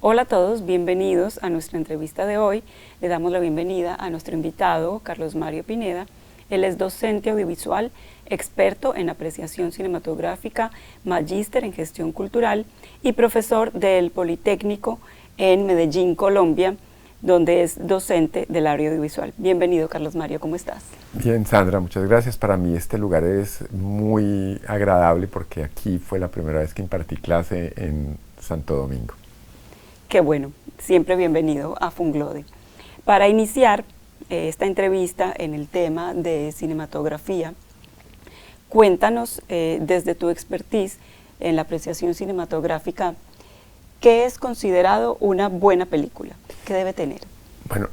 Hola a todos, bienvenidos a nuestra entrevista de hoy. Le damos la bienvenida a nuestro invitado, Carlos Mario Pineda. Él es docente audiovisual, experto en apreciación cinematográfica, magíster en gestión cultural y profesor del Politécnico en Medellín, Colombia, donde es docente del área audiovisual. Bienvenido, Carlos Mario, ¿cómo estás? Bien, Sandra, muchas gracias. Para mí este lugar es muy agradable porque aquí fue la primera vez que impartí clase en Santo Domingo. Qué bueno, siempre bienvenido a Funglode. Para iniciar esta entrevista en el tema de cinematografía, cuéntanos desde tu expertise en la apreciación cinematográfica, ¿qué es considerado una buena película? ¿Qué debe tener? Bueno,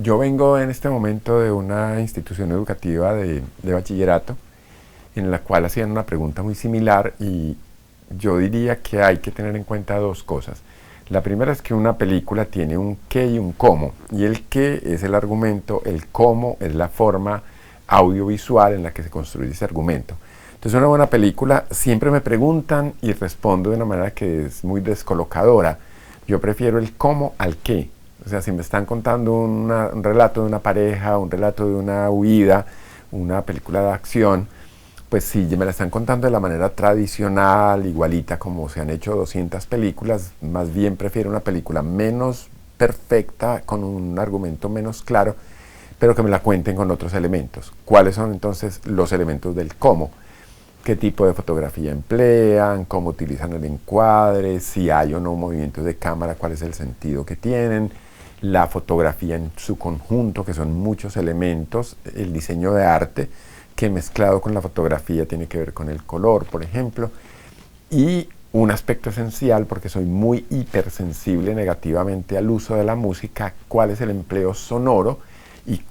yo vengo en este momento de una institución educativa de bachillerato en la cual hacían una pregunta muy similar y yo diría que hay que tener en cuenta dos cosas. La primera es que una película tiene un qué y un cómo, y el qué es el argumento, el cómo es la forma audiovisual en la que se construye ese argumento. Entonces, una buena película, siempre me preguntan y respondo de una manera que es muy descolocadora. Yo prefiero el cómo al qué. O sea, si me están contando un relato de una pareja, un relato de una huida, una película de acción, pues si me la están contando de la manera tradicional, igualita como se han hecho 200 películas, más bien prefiero una película menos perfecta, con un argumento menos claro, pero que me la cuenten con otros elementos. ¿Cuáles son entonces los elementos del cómo? ¿Qué tipo de fotografía emplean? ¿Cómo utilizan el encuadre? Si hay o no movimientos de cámara, ¿cuál es el sentido que tienen? La fotografía en su conjunto, que son muchos elementos, el diseño de arte, que mezclado con la fotografía tiene que ver con el color, por ejemplo, y un aspecto esencial, porque soy muy hipersensible negativamente al uso de la música, cuál es el empleo sonoro y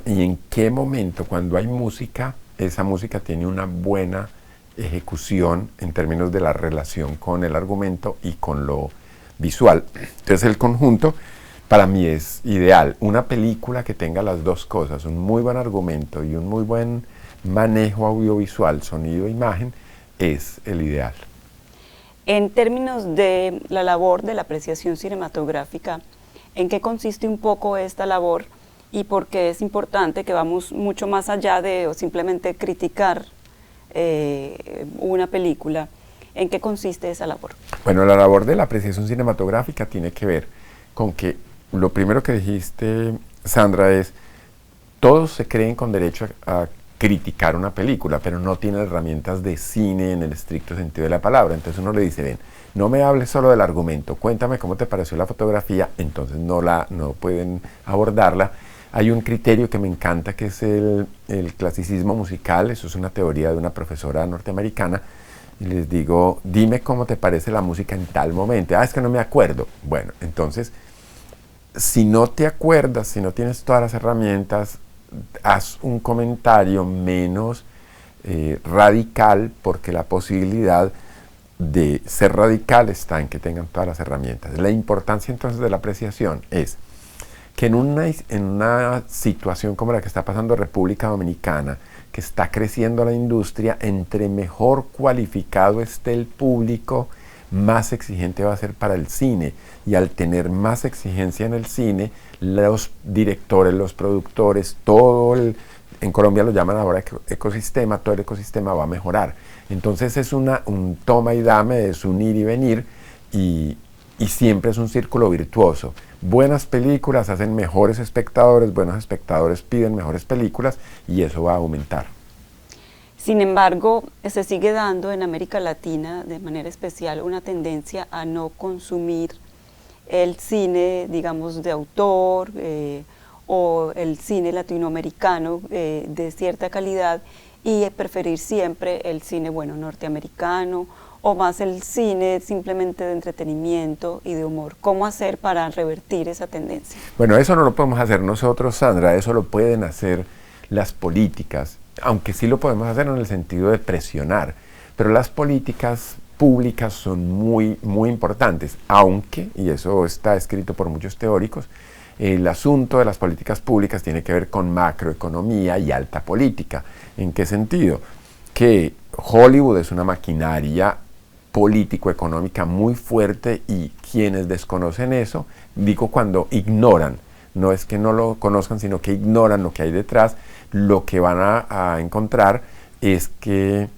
y en qué momento, cuando hay música, esa música tiene una buena ejecución en términos de la relación con el argumento y con lo visual. Entonces el conjunto para mí es ideal. Una película que tenga las dos cosas, un muy buen argumento y un muy buen manejo audiovisual, sonido e imagen, es el ideal. En términos de la labor de la apreciación cinematográfica, ¿en qué consiste un poco esta labor y por qué es importante que vamos mucho más allá de o simplemente criticar una película? ¿En qué consiste esa labor? Bueno, la labor de la apreciación cinematográfica tiene que ver con que lo primero que dijiste, Sandra, es todos se creen con derecho a criticar una película, pero no tienen herramientas de cine en el estricto sentido de la palabra. Entonces uno le dice, ven, no me hables solo del argumento, cuéntame cómo te pareció la fotografía, entonces no pueden abordarla. Hay un criterio que me encanta, que es el clasicismo musical. Eso es una teoría de una profesora norteamericana, y les digo, dime cómo te parece la música en tal momento. Es que no me acuerdo. Bueno, entonces, si no te acuerdas, si no tienes todas las herramientas, haz un comentario menos radical, porque la posibilidad de ser radical está en que tengan todas las herramientas. La importancia entonces de la apreciación es que en una situación como la que está pasando República Dominicana, que está creciendo la industria, entre mejor cualificado esté el público, más exigente va a ser para el cine. Y al tener más exigencia en el cine, los directores, los productores, en Colombia lo llaman ahora ecosistema, todo el ecosistema va a mejorar. Entonces es un toma y dame, es un ir y venir, y siempre es un círculo virtuoso. Buenas películas hacen mejores espectadores, buenos espectadores piden mejores películas, y eso va a aumentar. Sin embargo, se sigue dando en América Latina de manera especial una tendencia a no consumir el cine, digamos, de autor o el cine latinoamericano de cierta calidad, y preferir siempre el cine, bueno, norteamericano, o más el cine simplemente de entretenimiento y de humor. ¿Cómo hacer para revertir esa tendencia? Bueno, eso no lo podemos hacer nosotros, Sandra, eso lo pueden hacer las políticas, aunque sí lo podemos hacer en el sentido de presionar, pero las políticas públicas son muy, muy importantes, aunque, y eso está escrito por muchos teóricos, el asunto de las políticas públicas tiene que ver con macroeconomía y alta política. ¿En qué sentido? Que Hollywood es una maquinaria político-económica muy fuerte, y quienes desconocen eso, digo cuando ignoran, no es que no lo conozcan, sino que ignoran lo que hay detrás, lo que van a encontrar es que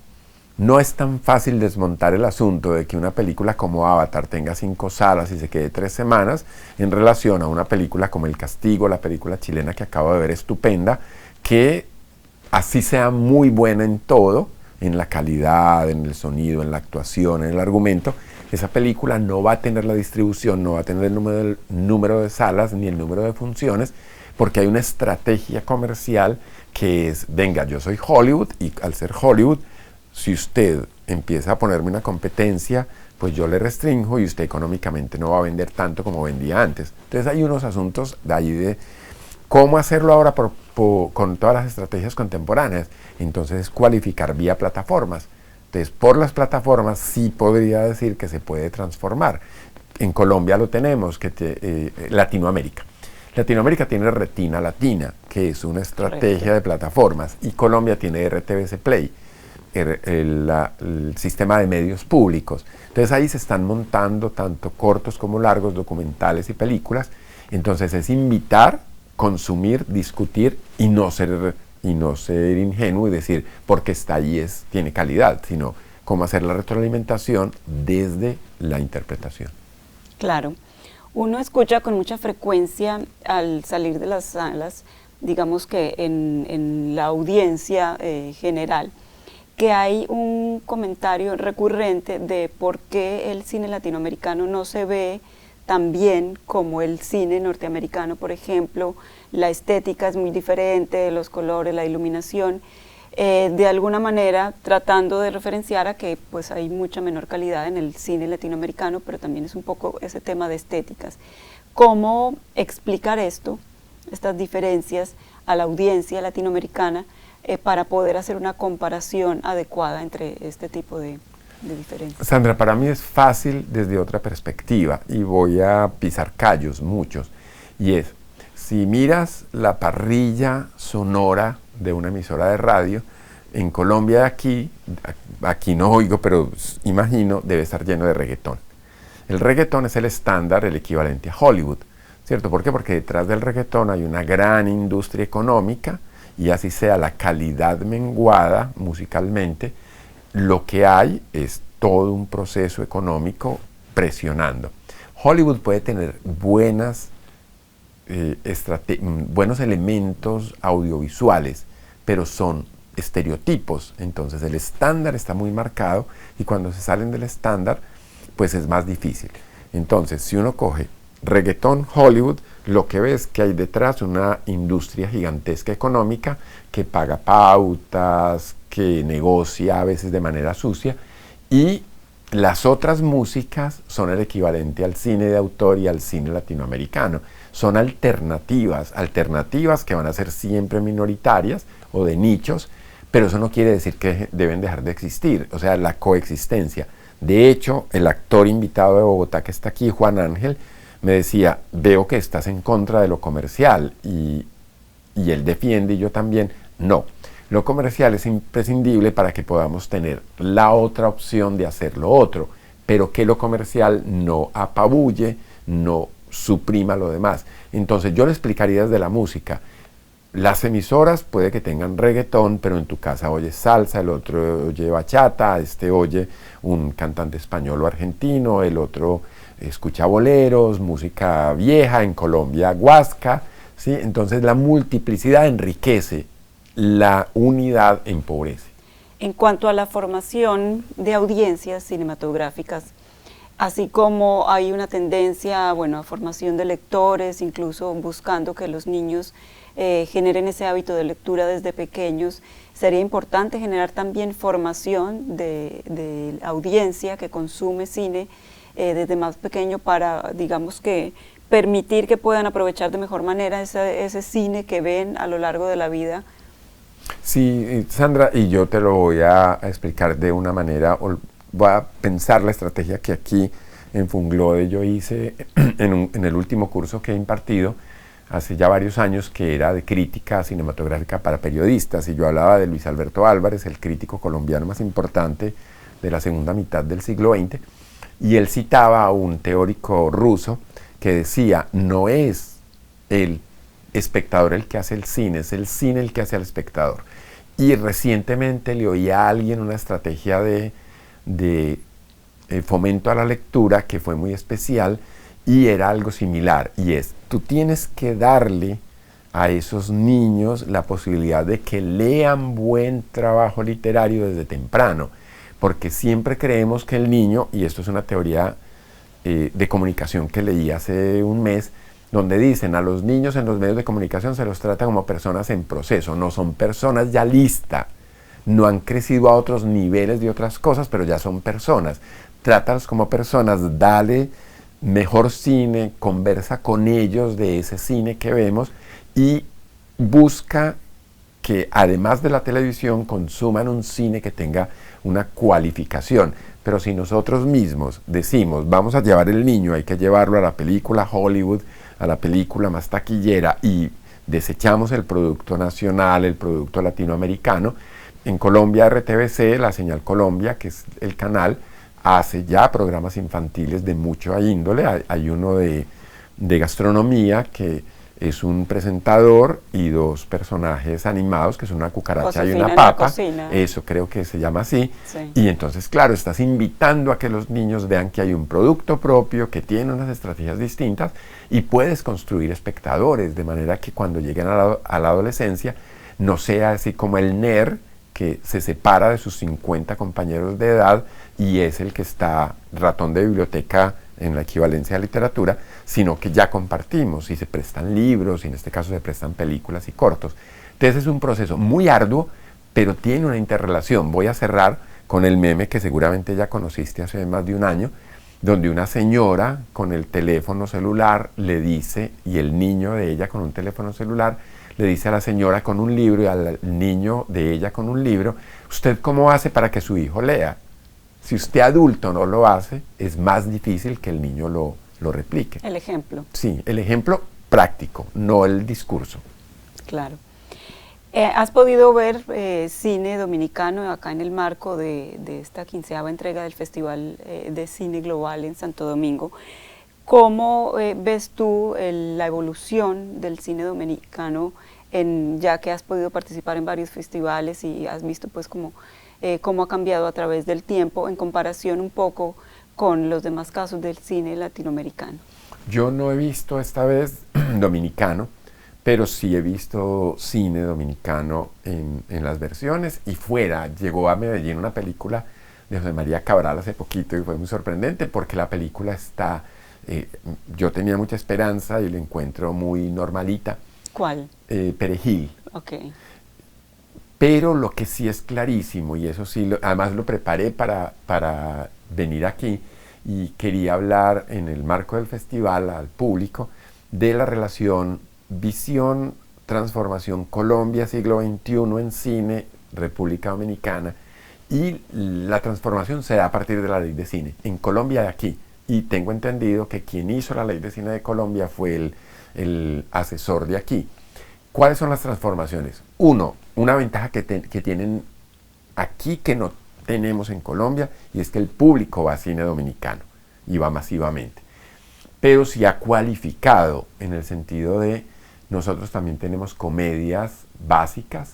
no es tan fácil desmontar el asunto de que una película como Avatar tenga 5 salas y se quede 3 semanas en relación a una película como El Castigo, la película chilena que acabo de ver, estupenda, que así sea muy buena en todo, en la calidad, en el sonido, en la actuación, en el argumento, esa película no va a tener la distribución, no va a tener el número de salas ni el número de funciones, porque hay una estrategia comercial que es, venga, yo soy Hollywood, y al ser Hollywood, si usted empieza a ponerme una competencia, pues yo le restringo y usted económicamente no va a vender tanto como vendía antes. Entonces hay unos asuntos de ahí de cómo hacerlo ahora con todas las estrategias contemporáneas. Entonces es cualificar vía plataformas. Entonces por las plataformas sí podría decir que se puede transformar. En Colombia lo tenemos, Latinoamérica. Latinoamérica tiene Retina Latina, que es una estrategia de plataformas, y Colombia tiene RTBC Play, el sistema de medios públicos. Entonces ahí se están montando tanto cortos como largos, documentales y películas. Entonces es invitar, consumir, discutir y no ser ingenuo y decir porque está ahí tiene calidad, sino cómo hacer la retroalimentación desde la interpretación. Claro. Uno escucha con mucha frecuencia al salir de las salas, digamos que en la audiencia general, que hay un comentario recurrente de por qué el cine latinoamericano no se ve tan bien como el cine norteamericano, por ejemplo. La estética es muy diferente, los colores, la iluminación, de alguna manera tratando de referenciar a que pues hay mucha menor calidad en el cine latinoamericano, pero también es un poco ese tema de estéticas. ¿Cómo explicar estas diferencias a la audiencia latinoamericana para poder hacer una comparación adecuada entre este tipo de diferencias? Sandra, para mí es fácil desde otra perspectiva y voy a pisar callos muchos, y es, si miras la parrilla sonora de una emisora de radio, en Colombia aquí no oigo, pero imagino, debe estar lleno de reggaetón. El reggaetón es el estándar, el equivalente a Hollywood, ¿cierto? ¿Por qué? Porque detrás del reggaetón hay una gran industria económica, y así sea la calidad menguada musicalmente, lo que hay es todo un proceso económico presionando. Hollywood puede tener buenos elementos audiovisuales, pero son estereotipos. Entonces el estándar está muy marcado, y cuando se salen del estándar, pues es más difícil. Entonces, si uno coge reggaetón, Hollywood, lo que ves que hay detrás una industria gigantesca económica que paga pautas, que negocia a veces de manera sucia, y las otras músicas son el equivalente al cine de autor y al cine latinoamericano. Son alternativas que van a ser siempre minoritarias o de nichos, pero eso no quiere decir que deben dejar de existir, o sea, la coexistencia. De hecho, el actor invitado de Bogotá que está aquí, Juan Ángel, me decía, veo que estás en contra de lo comercial, y él defiende, y yo también, no. Lo comercial es imprescindible para que podamos tener la otra opción de hacer lo otro, pero que lo comercial no apabulle, no suprima lo demás. Entonces yo le explicaría desde la música. Las emisoras puede que tengan reggaetón, pero en tu casa oyes salsa, el otro oye bachata, oye un cantante español o argentino, el otro escucha boleros, música vieja, en Colombia guasca, ¿sí? Entonces la multiplicidad enriquece, la unidad empobrece. En cuanto a la formación de audiencias cinematográficas, así como hay una tendencia, bueno, a formación de lectores, incluso buscando que los niños generen ese hábito de lectura desde pequeños, sería importante generar también formación de audiencia que consume cine desde más pequeño para, digamos que, permitir que puedan aprovechar de mejor manera ese cine que ven a lo largo de la vida. Sí, Sandra, y yo te lo voy a explicar de una manera, voy a pensar la estrategia que aquí en Funglode yo hice en el último curso que he impartido hace ya varios años, que era de crítica cinematográfica para periodistas, y yo hablaba de Luis Alberto Álvarez, el crítico colombiano más importante de la segunda mitad del siglo XX, y él citaba a un teórico ruso que decía, no es el espectador el que hace el cine, es el cine el que hace al espectador. Y recientemente le oí a alguien una estrategia de fomento a la lectura que fue muy especial, y era algo similar, y es, tú tienes que darle a esos niños la posibilidad de que lean buen trabajo literario desde temprano, porque siempre creemos que el niño, y esto es una teoría de comunicación que leí hace un mes, donde dicen a los niños en los medios de comunicación se los trata como personas en proceso, no son personas ya listas, no han crecido a otros niveles de otras cosas, pero ya son personas. Trátalos como personas, dale mejor cine, conversa con ellos de ese cine que vemos y busca que además de la televisión consuman un cine que tenga una cualificación. Pero si nosotros mismos decimos, vamos a llevar el niño, hay que llevarlo a la película Hollywood, a la película más taquillera, y desechamos el producto nacional, el producto latinoamericano, en Colombia RTBC, la Señal Colombia, que es el canal, hace ya programas infantiles de mucha índole. Hay uno de gastronomía que es un presentador y dos personajes animados, que son una cucaracha y una papa. Eso creo que se llama así. Sí. Y entonces, claro, estás invitando a que los niños vean que hay un producto propio, que tiene unas estrategias distintas, y puedes construir espectadores, de manera que cuando lleguen a la adolescencia, no sea así como el nerd que se separa de sus 50 compañeros de edad y es el que está ratón de biblioteca en la equivalencia de literatura, sino que ya compartimos y se prestan libros, y en este caso se prestan películas y cortos. Entonces es un proceso muy arduo, pero tiene una interrelación. Voy a cerrar con el meme que seguramente ya conociste hace más de un año, donde una señora con el teléfono celular le dice, y el niño de ella con un teléfono celular, le dice a la señora con un libro y al niño de ella con un libro, ¿usted cómo hace para que su hijo lea? Si usted adulto no lo hace, es más difícil que el niño lo replique. El ejemplo. Sí, el ejemplo práctico, no el discurso. Claro. ¿Has podido ver cine dominicano acá en el marco de esta 15ª entrega del Festival de Cine Global en Santo Domingo? ¿Cómo ves tú la evolución del cine dominicano, ya que has podido participar en varios festivales y has visto pues cómo ha cambiado a través del tiempo en comparación un poco con los demás casos del cine latinoamericano? Yo no he visto esta vez dominicano, pero sí he visto cine dominicano en las versiones y fuera. Llegó a Medellín una película de José María Cabral hace poquito y fue muy sorprendente porque la película está... yo tenía mucha esperanza y la encuentro muy normalita. ¿Cuál? Perejil. Okay. Pero lo que sí es clarísimo, y eso sí, además lo preparé para venir aquí, y quería hablar en el marco del festival al público de la relación visión, transformación Colombia, siglo XXI en cine, República Dominicana, y la transformación se da a partir de la ley de cine, en Colombia de aquí. Y tengo entendido que quien hizo la ley de cine de Colombia fue el asesor de aquí. ¿Cuáles son las transformaciones? Uno, una ventaja que tienen aquí que no tenemos en Colombia, y es que el público va a cine dominicano y va masivamente. Pero sí ha cualificado en el sentido de nosotros también tenemos comedias básicas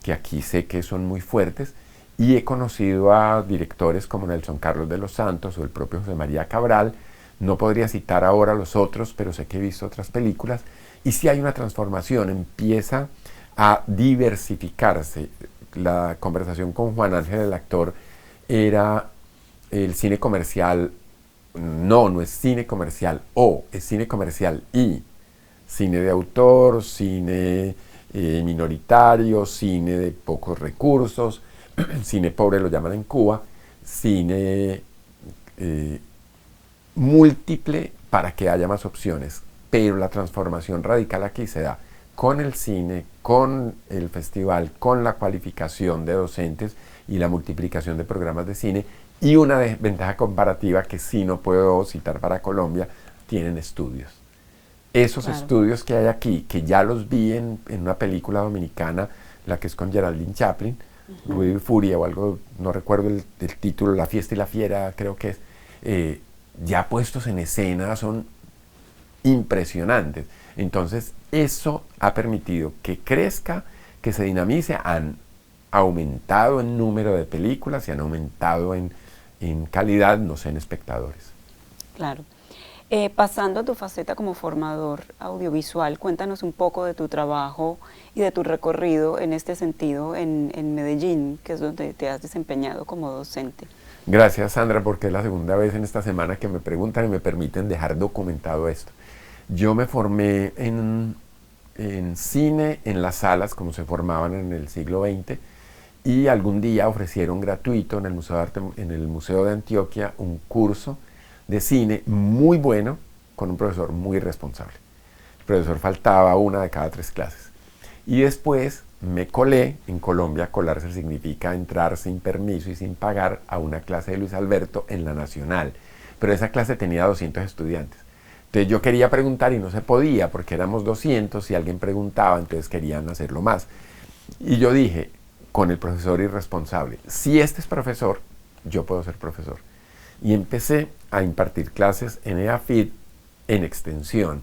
que aquí sé que son muy fuertes, y he conocido a directores como Nelson Carlos de los Santos o el propio José María Cabral. No podría citar ahora los otros, pero sé que he visto otras películas, y sí hay una transformación, empieza a diversificarse. La conversación con Juan Ángel, el actor, era el cine comercial. No es cine comercial, es cine comercial y cine de autor, cine minoritario, cine de pocos recursos, cine pobre lo llaman en Cuba, cine múltiple para que haya más opciones. Pero la transformación radical aquí se da con el cine, con el festival, con la cualificación de docentes y la multiplicación de programas de cine, y una ventaja comparativa que sí no puedo citar para Colombia, tienen estudios. Esos estudios que hay aquí, que ya los vi en una película dominicana, la que es con Geraldine Chaplin, Ruido y Furia o algo, no recuerdo el título, La Fiesta y la Fiera, creo que es, ya puestos en escena son impresionantes. Entonces, eso ha permitido que crezca, que se dinamice, han aumentado en número de películas y han aumentado en calidad, no sé, en espectadores. Claro. Pasando a tu faceta como formador audiovisual, cuéntanos un poco de tu trabajo y de tu recorrido en este sentido en Medellín, que es donde te has desempeñado como docente. Gracias, Sandra, porque es la segunda vez en esta semana que me preguntan y me permiten dejar documentado esto. Yo me formé en cine, en las salas, como se formaban en el siglo XX, y algún día ofrecieron gratuito en el Museo de Antioquia un curso de cine muy bueno con un profesor muy responsable. El profesor faltaba una de cada 3 clases. Y después me colé, en Colombia colarse significa entrar sin permiso y sin pagar a una clase de Luis Alberto en la Nacional. Pero esa clase tenía 200 estudiantes. Entonces yo quería preguntar y no se podía porque éramos 200 y alguien preguntaba, entonces querían hacerlo más. Y yo dije, con el profesor irresponsable, si este es profesor, yo puedo ser profesor. Y empecé a impartir clases en EAFIT, en extensión.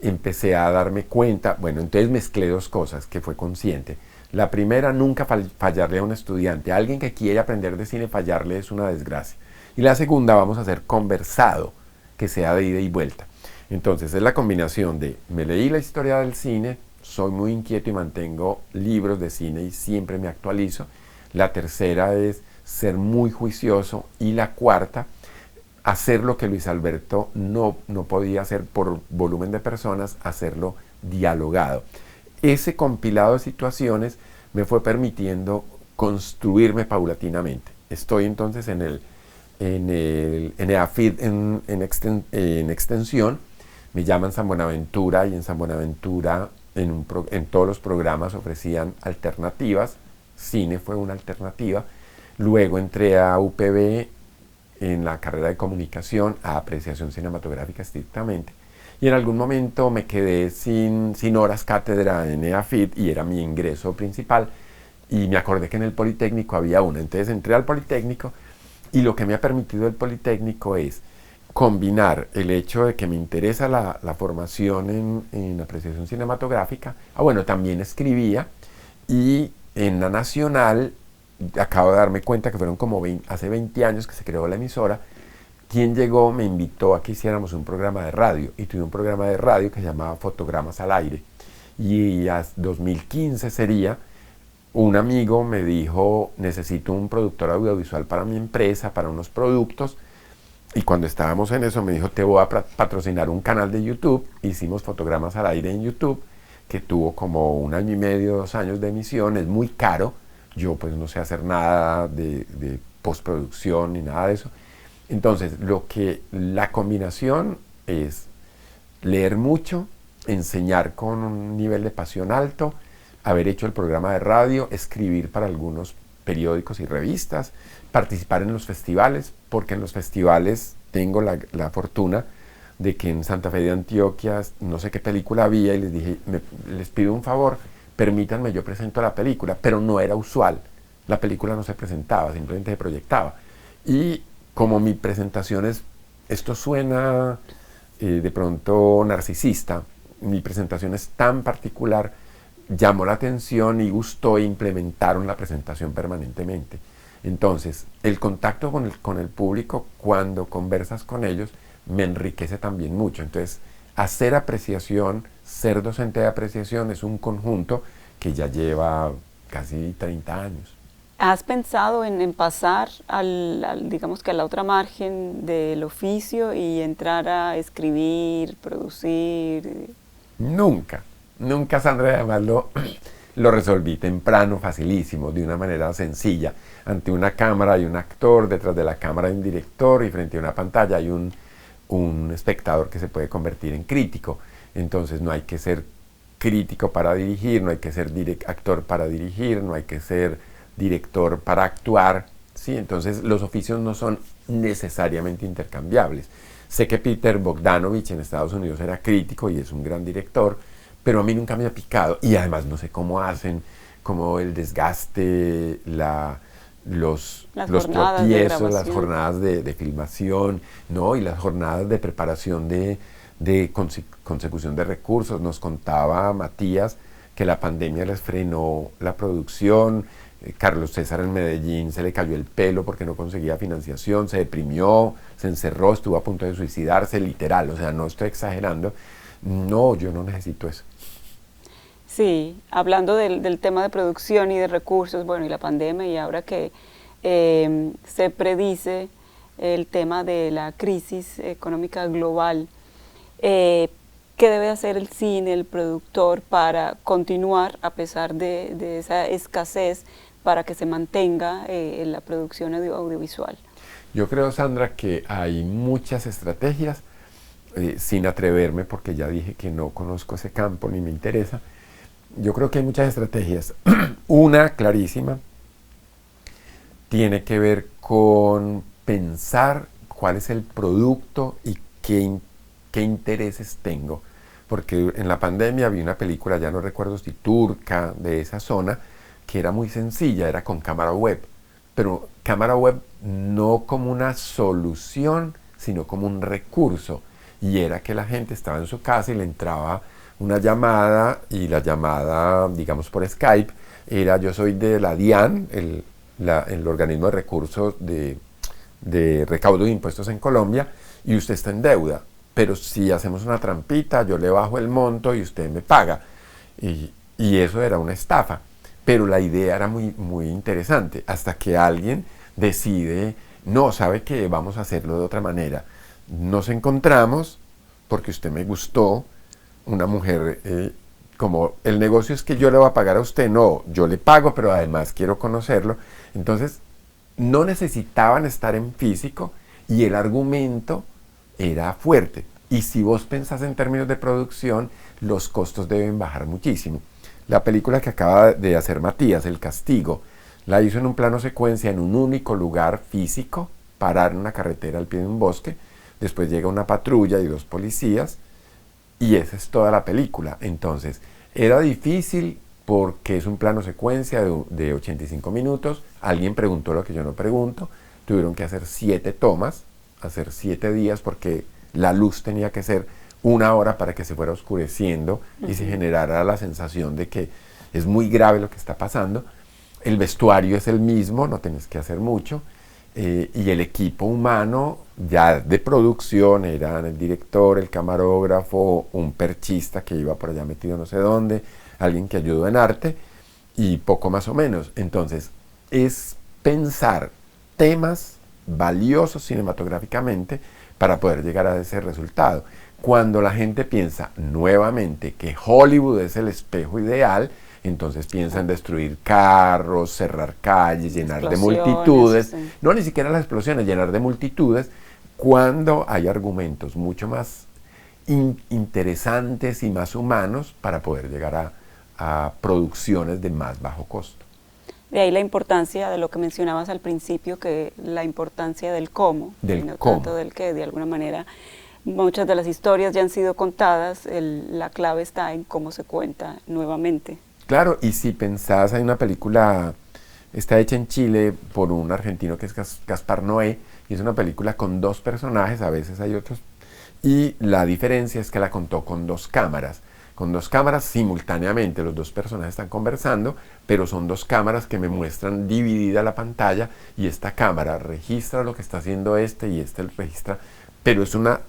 Empecé a darme cuenta, bueno, entonces mezclé 2 cosas que fue consciente. La primera, nunca fallarle a un estudiante. A alguien que quiere aprender de cine, fallarle es una desgracia. Y la segunda, vamos a hacer conversado, que sea de ida y vuelta. Entonces es la combinación de, me leí la historia del cine, soy muy inquieto y mantengo libros de cine y siempre me actualizo. La tercera es ser muy juicioso. Y la cuarta, hacer lo que Luis Alberto no podía hacer por volumen de personas, hacerlo dialogado. Ese compilado de situaciones me fue permitiendo construirme paulatinamente. Estoy entonces en EAFID en extensión, me llaman San Buenaventura y en San Buenaventura en todos los programas ofrecían alternativas, cine fue una alternativa, luego entré a UPB en la carrera de comunicación a apreciación cinematográfica estrictamente y en algún momento me quedé sin horas cátedra en EAFIT y era mi ingreso principal y me acordé que en el Politécnico había una, entonces entré al Politécnico y lo que me ha permitido el Politécnico es combinar el hecho de que me interesa la formación en apreciación cinematográfica, bueno, también escribía y en la Nacional acabo de darme cuenta que fueron como hace 20 años que se creó la emisora. Quien llegó me invitó a que hiciéramos un programa de radio y tuve un programa de radio que se llamaba Fotogramas al Aire y a 2015 sería, un amigo me dijo, necesito un productor audiovisual para mi empresa, para unos productos, y cuando estábamos en eso me dijo, te voy a patrocinar un canal de YouTube. Hicimos Fotogramas al Aire en YouTube, que tuvo como 1 año y medio, 2 años de emisión, es muy caro. Yo pues no sé hacer nada de postproducción ni nada de eso. Entonces, la combinación es leer mucho, enseñar con un nivel de pasión alto, haber hecho el programa de radio, escribir para algunos periódicos y revistas, participar en los festivales, porque en los festivales tengo la fortuna de que en Santa Fe de Antioquia, no sé qué película había, y les dije, les pido un favor, permítanme, yo presento la película, pero no era usual. La película no se presentaba, simplemente se proyectaba. Y como mi presentación esto suena de pronto narcisista, mi presentación es tan particular, llamó la atención y gustó e implementaron la presentación permanentemente. Entonces, el contacto con el público, cuando conversas con ellos, me enriquece también mucho. Entonces, hacer apreciación, ser docente de apreciación es un conjunto que ya lleva casi 30 años. ¿Has pensado en pasar digamos que a la otra margen del oficio y entrar a escribir, producir? Nunca, Sandra, además lo resolví temprano, facilísimo, de una manera sencilla. Ante una cámara hay un actor, detrás de la cámara hay un director y frente a una pantalla hay un espectador que se puede convertir en crítico. Entonces no hay que ser crítico para dirigir, no hay que ser actor para dirigir, no hay que ser director para actuar, ¿sí? Entonces los oficios no son necesariamente intercambiables. Sé que Peter Bogdanovich en Estados Unidos era crítico y es un gran director, pero a mí nunca me ha picado y además no sé cómo hacen, como el desgaste, Las los jornadas de tropiezos, las grabación. jornadas de filmación, ¿no? Y las jornadas de preparación de consecución de recursos. Nos contaba Matías que la pandemia les frenó la producción. Carlos César en Medellín se le cayó el pelo porque no conseguía financiación, se deprimió, se encerró, estuvo a punto de suicidarse, literal, o sea, no estoy exagerando. No, yo no necesito eso. Sí, hablando del tema de producción y de recursos, bueno, y la pandemia, y ahora que se predice el tema de la crisis económica global, ¿qué debe hacer el cine, el productor, para continuar a pesar de esa escasez, para que se mantenga la producción audiovisual? Yo creo, Sandra, que hay muchas estrategias, sin atreverme, porque ya dije que no conozco ese campo ni me interesa. Yo creo que hay muchas estrategias. Una clarísima tiene que ver con pensar cuál es el producto y qué intereses tengo. Porque en la pandemia vi una película, ya no recuerdo si turca, de esa zona, que era muy sencilla, era con cámara web. Pero cámara web no como una solución, sino como un recurso. Y era que la gente estaba en su casa y le entraba una llamada, y la llamada, digamos por Skype, era: yo soy de la DIAN, el organismo de recursos de recaudo de impuestos en Colombia, y usted está en deuda, pero si hacemos una trampita, yo le bajo el monto y usted me paga. Y eso era una estafa, pero la idea era muy, muy interesante, hasta que alguien decide: no, sabe que vamos a hacerlo de otra manera. Nos encontramos porque usted me gustó, una mujer, como el negocio es que yo le voy a pagar a usted, no, yo le pago, pero además quiero conocerlo. Entonces, no necesitaban estar en físico y el argumento era fuerte. Y si vos pensás en términos de producción, los costos deben bajar muchísimo. La película que acaba de hacer Matías, El Castigo, la hizo en un plano secuencia en un único lugar físico, parar en una carretera al pie de un bosque. Después llega una patrulla y 2 policías, y esa es toda la película. Entonces, era difícil porque es un plano secuencia de 85 minutos. Alguien preguntó lo que yo no pregunto. Tuvieron que hacer 7 tomas, hacer 7 días, porque la luz tenía que ser 1 hora para que se fuera oscureciendo y se generara la sensación de que es muy grave lo que está pasando. El vestuario es el mismo, no tenés que hacer mucho. Y el equipo humano ya de producción eran el director, el camarógrafo, un perchista que iba por allá metido no sé dónde, alguien que ayudó en arte, y poco más o menos. Entonces, es pensar temas valiosos cinematográficamente para poder llegar a ese resultado. Cuando la gente piensa nuevamente que Hollywood es el espejo ideal, entonces piensa en destruir carros, cerrar calles, llenar de multitudes. Sí. No, ni siquiera las explosiones, llenar de multitudes, cuando hay argumentos mucho más interesantes y más humanos para poder llegar a producciones de más bajo costo. De ahí la importancia de lo que mencionabas al principio, que la importancia del cómo, Del no cómo. tanto del qué. De alguna manera, muchas de las historias ya han sido contadas, la clave está en cómo se cuenta nuevamente. Claro, y si pensás, hay una película, está hecha en Chile por un argentino que es Gaspar Noé, y es una película con 2 personajes, a veces hay otros, y la diferencia es que la contó con 2 cámaras. Con 2 cámaras simultáneamente, los 2 personajes están conversando, pero son 2 cámaras que me muestran dividida la pantalla, y esta cámara registra lo que está haciendo y este registra, pero es una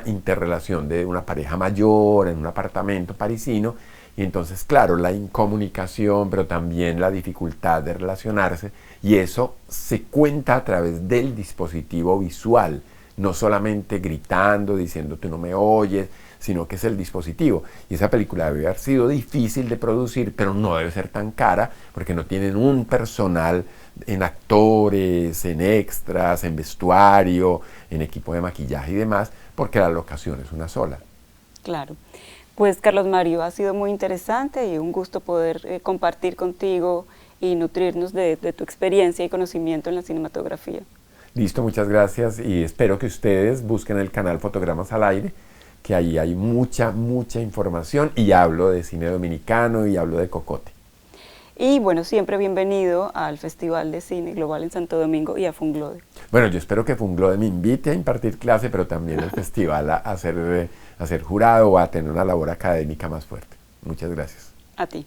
interrelación de una pareja mayor en un apartamento parisino. Y entonces, claro, la incomunicación, pero también la dificultad de relacionarse, y eso se cuenta a través del dispositivo visual, no solamente gritando, diciendo tú no me oyes, sino que es el dispositivo. Y esa película debe haber sido difícil de producir, pero no debe ser tan cara, porque no tienen un personal en actores, en extras, en vestuario, en equipo de maquillaje y demás, porque la locación es una sola. Claro. Pues Carlos Mario, ha sido muy interesante y un gusto poder compartir contigo y nutrirnos de tu experiencia y conocimiento en la cinematografía. Listo, muchas gracias, y espero que ustedes busquen el canal Fotogramas al Aire, que ahí hay mucha información, y hablo de cine dominicano y hablo de Cocote. Y bueno, siempre bienvenido al Festival de Cine Global en Santo Domingo y a Funglode. Bueno, yo espero que Funglode me invite a impartir clase, pero también al festival a ser jurado o a tener una labor académica más fuerte. Muchas gracias. A ti.